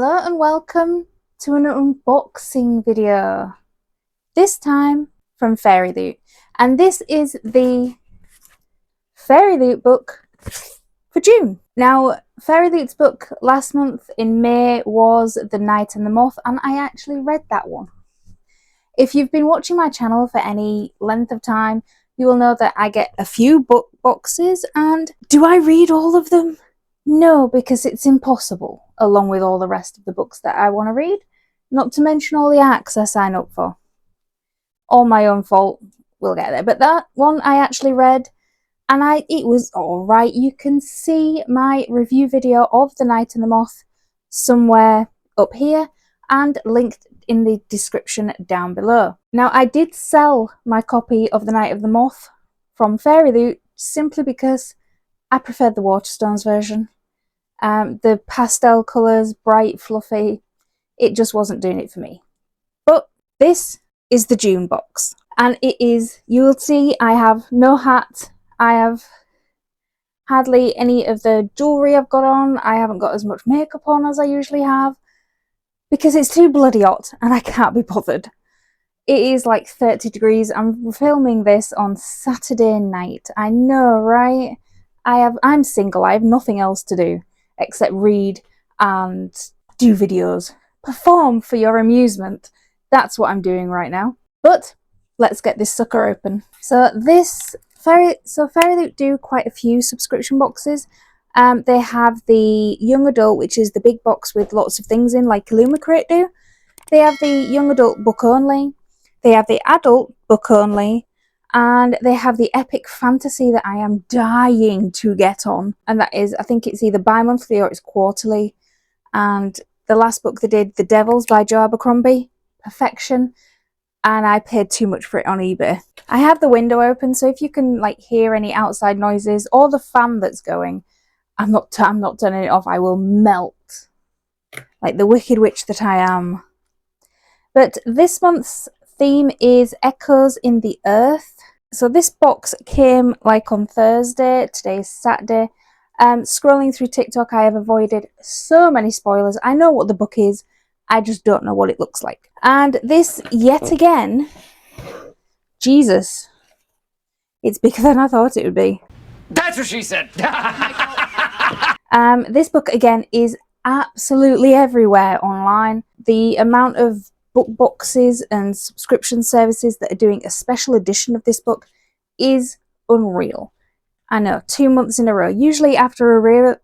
Hello and welcome to an unboxing video. This time from Fairyloot. And this is the Fairyloot book for June. Now, Fairyloot's book last month in May was The Knight and the Moth, and I actually read that one. If you've been watching my channel for any length of time, you will know that I get a few book boxes, and do I read all of them? No, because it's impossible, along with all the rest of the books that I want to read, not to mention all the acts I sign up for. All my own fault, we'll get there. But that one I actually read, and it was alright. You can see my review video of The Knight and the Moth somewhere up here, and linked in the description down below. Now, I did sell my copy of The Knight of the Moth from Fairyloot simply because I preferred the Waterstones version. The pastel colours, bright, fluffy, it just wasn't doing it for me. But this is the June box. And it is, you will see, I have no hat. I have hardly any of the jewellery I've got on. I haven't got as much makeup on as I usually have, because it's too bloody hot and I can't be bothered. It is like 30 degrees. I'm filming this on Saturday night. I know, right? I'm single. I have nothing else to do except read and do videos. Perform for your amusement. That's what I'm doing right now. But let's get this sucker open. So Fairyloot do quite a few subscription boxes. They have the young adult, which is the big box with lots of things in, like Illumicrate do. They have the young adult book only. They have the adult book only. And they have the epic fantasy that I am dying to get on. And that is, I think it's either bi-monthly or it's quarterly. And the last book they did, The Devils by Joe Abercrombie, perfection. And I paid too much for it on eBay. I have the window open, so if you can like hear any outside noises or the fan that's going, I'm not turning it off. I will melt like the wicked witch that I am. But this month's theme is Echoes in the Earth. So this box came like on Thursday. Today is Saturday. Scrolling through TikTok, I have avoided so many spoilers. I know what the book is. I just don't know what it looks like. And this, yet again, Jesus, it's bigger than I thought it would be. That's what she said. This book, again, is absolutely everywhere online. The amount of book boxes and subscription services that are doing a special edition of this book is unreal. I know, 2 months in a row. Usually after a really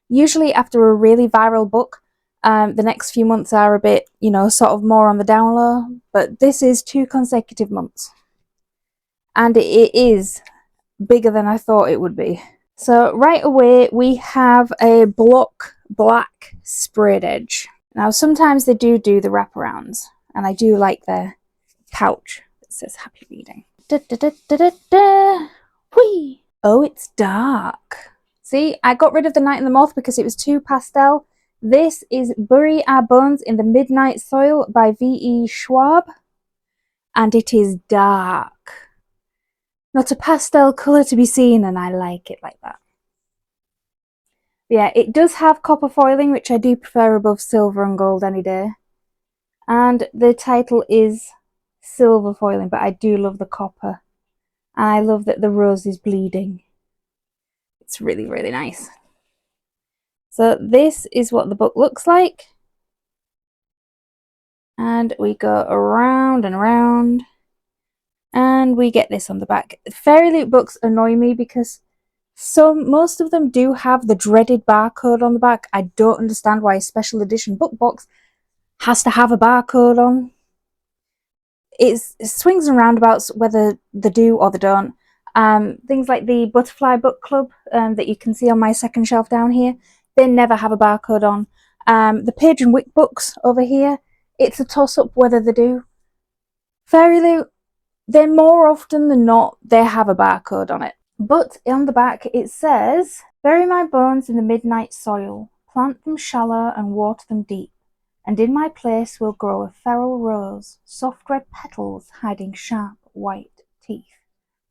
viral book, the next few months are a bit, you know, sort of more on the down low. But this is 2 consecutive months, and it is bigger than I thought it would be. So right away we have a block black sprayed edge. Now, sometimes they do the wraparounds, and I do like their pouch that says happy reading. Da, da, da, da, da, da. Whee! Oh, it's dark. See, I got rid of The Knight and the Moth because it was too pastel. This is Bury Our Bones in the Midnight Soil by V.E. Schwab, and it is dark. Not a pastel colour to be seen, and I like it like that. Yeah, it does have copper foiling, which I do prefer above silver and gold any day. And the title is silver foiling, but I do love the copper. And I love that the rose is bleeding. It's really, really nice. So this is what the book looks like. And we go around and around. And we get this on the back. Fairyloot books annoy me because most of them do have the dreaded barcode on the back. I don't understand why a special edition book box has to have a barcode on. It swings and roundabouts whether they do or they don't. Things like the Butterfly Book Club that you can see on my second shelf down here, they never have a barcode on. The Page and Wick books over here, it's a toss-up whether they do. Fairyloot, they're more often than not, they have a barcode on it. But on the back it says, bury my bones in the midnight soil, plant them shallow and water them deep, and in my place will grow a feral rose, soft red petals hiding sharp white teeth.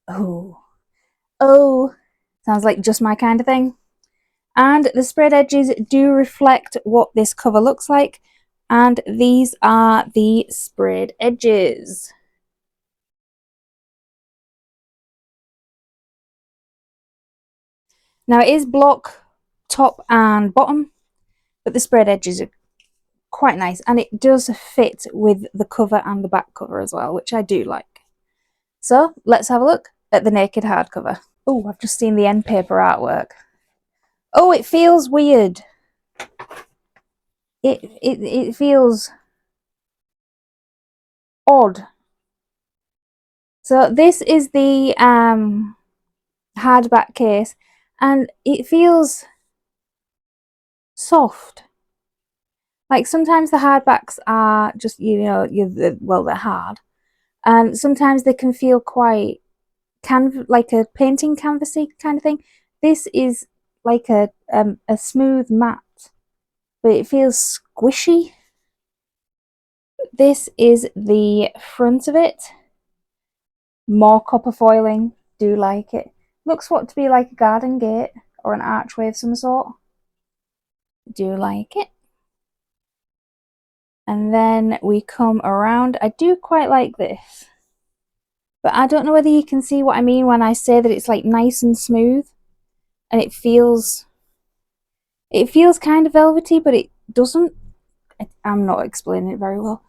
Oh, sounds like just my kind of thing. And the sprayed edges do reflect what this cover looks like. And these are the sprayed edges. Now it is block top and bottom, but the sprayed edges are quite nice, and it does fit with the cover and the back cover as well, which I do like. So let's have a look at the naked hardcover. Oh, I've just seen the end paper artwork. Oh, it feels weird. It feels odd. So this is the hardback case, and it feels soft. Like sometimes the hardbacks are just, well, they're hard, and sometimes they can feel quite like a painting canvasy kind of thing. This is like a smooth matte, but it feels squishy. This is the front of it. More copper foiling. Do like it. Looks what to be like a garden gate or an archway of some sort. Do like it. And then we come around. I do quite like this, but I don't know whether you can see what I mean when I say that it's like nice and smooth, and it feels kind of velvety, but it doesn't. I'm not explaining it very well.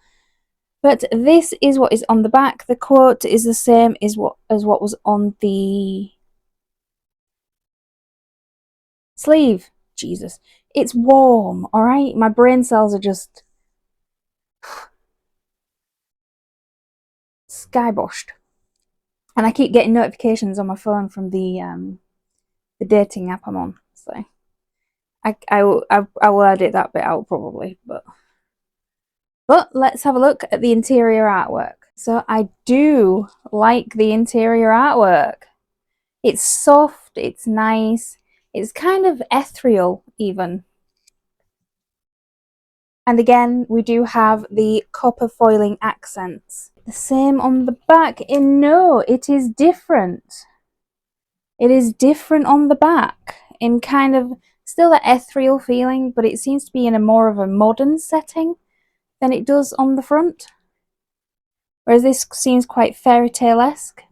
But this is what is on the back. The quote is the same as what was on the sleeve. Jesus, it's warm. All right, my brain cells are just skyboshed, and I keep getting notifications on my phone from the dating app I'm on. So I will edit that bit out probably, but let's have a look at the interior artwork. So I do like the interior artwork. It's soft, it's nice, it's kind of ethereal even. And again, we do have the copper foiling accents. The same on the back. No, it is different. It is different on the back in kind of still that ethereal feeling, but it seems to be in a more of a modern setting than it does on the front. Whereas this seems quite fairy tale-esque.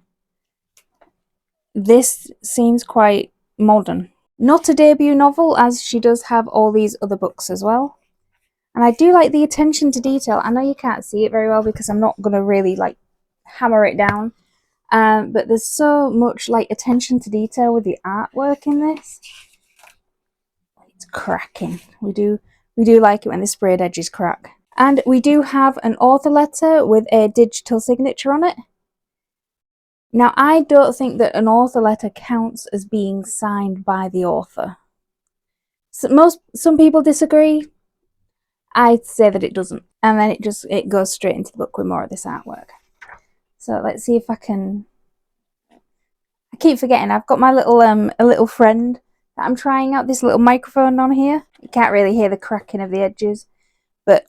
This seems quite modern. Not a debut novel, as she does have all these other books as well. And I do like the attention to detail. I know you can't see it very well because I'm not going to really like hammer it down. But there's so much like attention to detail with the artwork in this. It's cracking. We do like it when the sprayed edges crack. And we do have an author letter with a digital signature on it. Now, I don't think that an author letter counts as being signed by the author. Some people disagree. I'd say that it doesn't. And then it goes straight into the book with more of this artwork. So let's see if I can... I keep forgetting, I've got my little a little friend that I'm trying out this little microphone on here. You can't really hear the cracking of the edges, but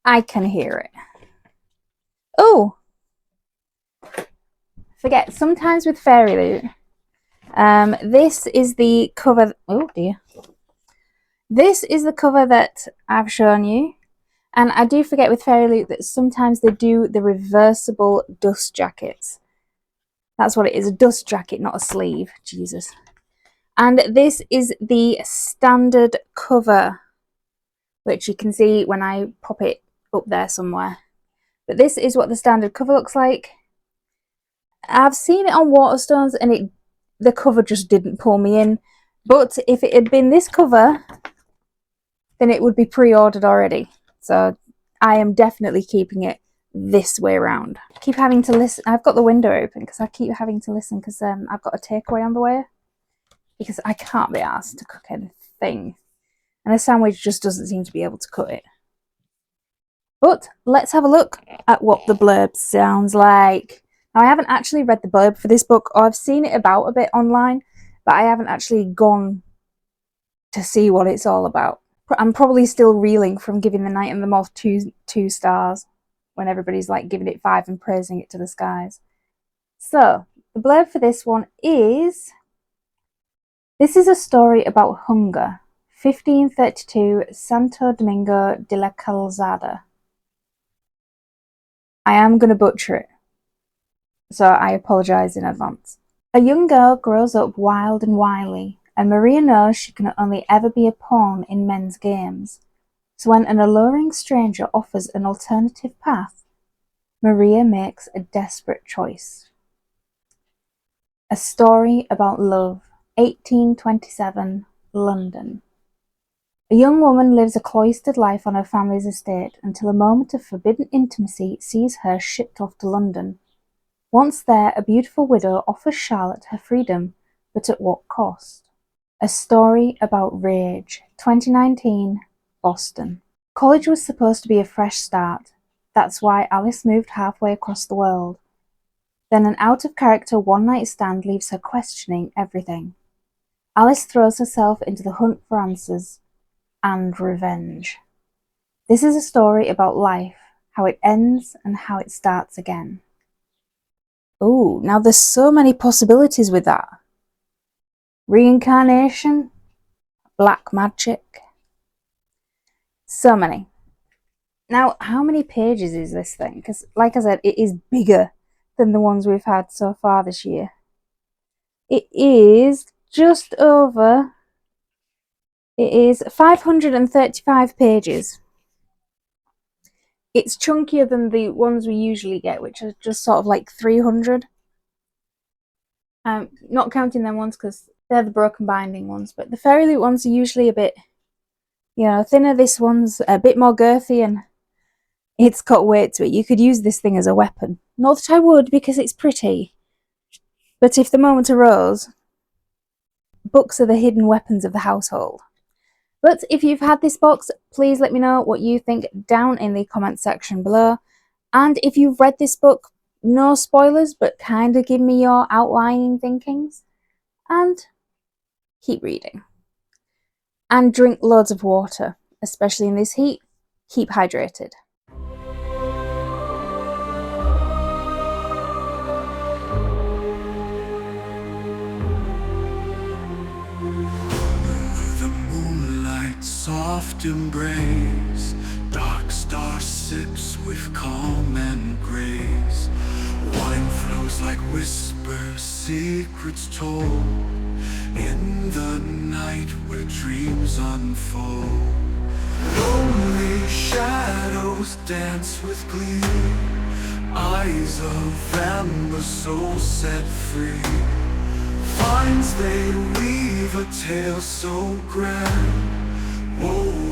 I can hear it. Oh! Forget, sometimes with Fairyloot, this is the cover... Oh dear. This is the cover that I've shown you. And I do forget with Fairyloot that sometimes they do the reversible dust jackets. That's what it is, a dust jacket, not a sleeve. Jesus. And this is the standard cover, which you can see when I pop it up there somewhere. But this is what the standard cover looks like. I've seen it on Waterstones and the cover just didn't pull me in. But if it had been this cover, then it would be pre-ordered already. So I am definitely keeping it this way around. I keep having to listen. I've got the window open because I keep having to listen because I've got a takeaway on the way. Because I can't be asked to cook anything. And the sandwich just doesn't seem to be able to cut it. But let's have a look at what the blurb sounds like. Now, I haven't actually read the blurb for this book, or I've seen it about a bit online, but I haven't actually gone to see what it's all about. I'm probably still reeling from giving The Night and the Moth two stars when everybody's like giving it 5 and praising it to the skies. So, the blurb for this one is... This is a story about hunger. 1532, Santo Domingo de la Calzada. I am going to butcher it, so I apologise in advance. A young girl grows up wild and wily, and Maria knows she can only ever be a pawn in men's games. So when an alluring stranger offers an alternative path, Maria makes a desperate choice. A story about love, 1827, London. A young woman lives a cloistered life on her family's estate until a moment of forbidden intimacy sees her shipped off to London. Once there, a beautiful widow offers Charlotte her freedom, but at what cost? A story about rage, 2019, Boston. College was supposed to be a fresh start. That's why Alice moved halfway across the world. Then an out-of-character one-night stand leaves her questioning everything. Alice throws herself into the hunt for answers and revenge. This is a story about life, how it ends and how it starts again. Oh, now there's so many possibilities with that. Reincarnation, black magic, so many. Now, how many pages is this thing? Because, like I said, it is bigger than the ones we've had so far this year. It is just over... It is 535 pages. It's chunkier than the ones we usually get, which are just sort of like 300. Not counting them ones because they're the broken binding ones, but the Fairyloot ones are usually a bit, thinner. This one's a bit more girthy and it's got weight to it. You could use this thing as a weapon. Not that I would, because it's pretty. But if the moment arose, books are the hidden weapons of the household. But if you've had this box, please let me know what you think down in the comment section below. And if you've read this book, no spoilers, but kind of give me your outlining thinkings. And keep reading. And drink loads of water, especially in this heat. Keep hydrated. Soft embrace, dark star sips with calm and grace. Wine flows like whispers, secrets told in the night where dreams unfold. Lonely shadows dance with glee, eyes of amber, soul set free. Finds they weave a tale so grand, woven